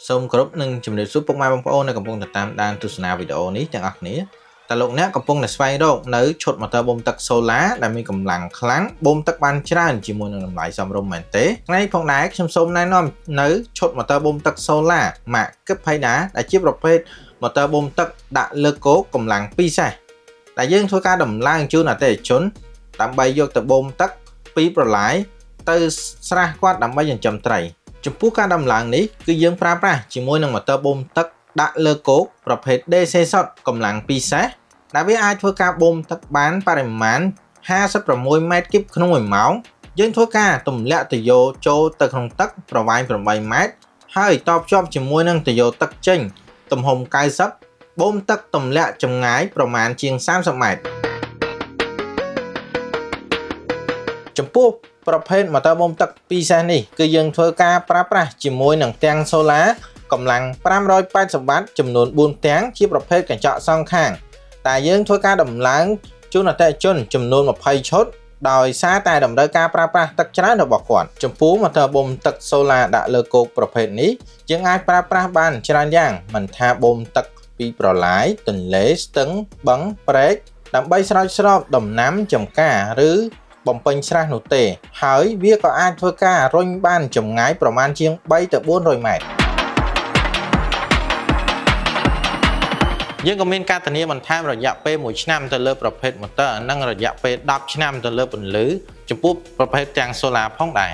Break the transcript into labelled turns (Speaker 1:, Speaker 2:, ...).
Speaker 1: សូមគោរពនឹងជំរាបសួរពុកម៉ែបងប្អូនដែលកំពុងតាមដានទស្សនាវីដេអូនេះទាំងអស់គ្នាតើលោកអ្នកកំពុងតែស្វែងរកនៅឈុតម៉ូទ័របូមទឹកសូឡាដែលមានកម្លាំងខ្លាំងបូមទឹកបានច្រើនជាមួយនឹងតម្លៃសមរម្យមែនទេថ្ងៃផងដែរខ្ញុំសូមណែនាំនៅឈុតម៉ូទ័របូមទឹកសូឡាម៉ាក Kiphaida ដែលជាប្រភេទម៉ូទ័របូមទឹកដាក់លើគោកកម្លាំង2សេសដែលយើងធ្វើការដំឡើងជូនអតិថិជនដើម្បីយកទៅបូមទឹកពីប្រឡាយទៅស្រះគាត់ដើម្បីចិញ្ចឹមត្រីចំពោះការដំឡើងនេះគឺយើងប្រើប្រាស់ជាមួយនឹងម៉ូទ័របូមទឹកដាក់លើគោកប្រភេទ DC សុទ្ធកម្លាំង2សេសដែលវាអាចធ្វើការបូមទឹកបានបរិមាណ56ម៉ែត្រគីបក្នុង1ម៉ោងយើងធ្វើការទម្លាក់ទុយោចូលទៅក្នុងទឹកប្រវែង8ម៉ែត្រហើយតភ្ជាប់ជាមួយនឹងទុយោទឹកចេញទំហំ90បូមទឹកទម្លាក់ចម្ងាយប្រមាណជាង30ម៉ែត្រចំពោះប្រភេទម៉ូទ័របូមទឹក2សេសនេះគឺយើងធ្វើការប្រើប្រាស់ជាមួយនឹងទាំងសូឡាកម្លាំង580វ៉ាត់ចំនួន4ទាំងជាប្រភេទកញ្ចក់សងខាងតែយើងធ្វើការដំឡើងជូនអតិថិជនចំនួន20ឈុតដោយសារតែតម្រូវការប្រើប្រាស់ទឹកច្រើនរបស់គាត់ចំពោះម៉ូទ័របូមទឹកសូឡាដាក់លើគោកប្រភេទនេះយើងអាចប្រើប្រាស់បានច្រើនយ៉ាងមិនថាបូមទឹកពីប្រឡាយទន្លេស្ទឹងបឹងព្រែកដើម្បីស្រោចស្រពដំណាំចម្ការឬបំពេញស្រះនោះទេហើយវាក៏អាចធ្វើការរុញបានចម្ងាយប្រមាណជាង3ទៅ400ម៉ែត្រយើងក៏មានការធានាបន្ថែមរយៈពេល1ឆ្នាំទៅលើប្រភេទម៉ូទ័រនិងរយៈពេល10ឆ្នាំទៅលើពន្លឺចំពោះប្រភេទទាំងសូឡាផងដែរ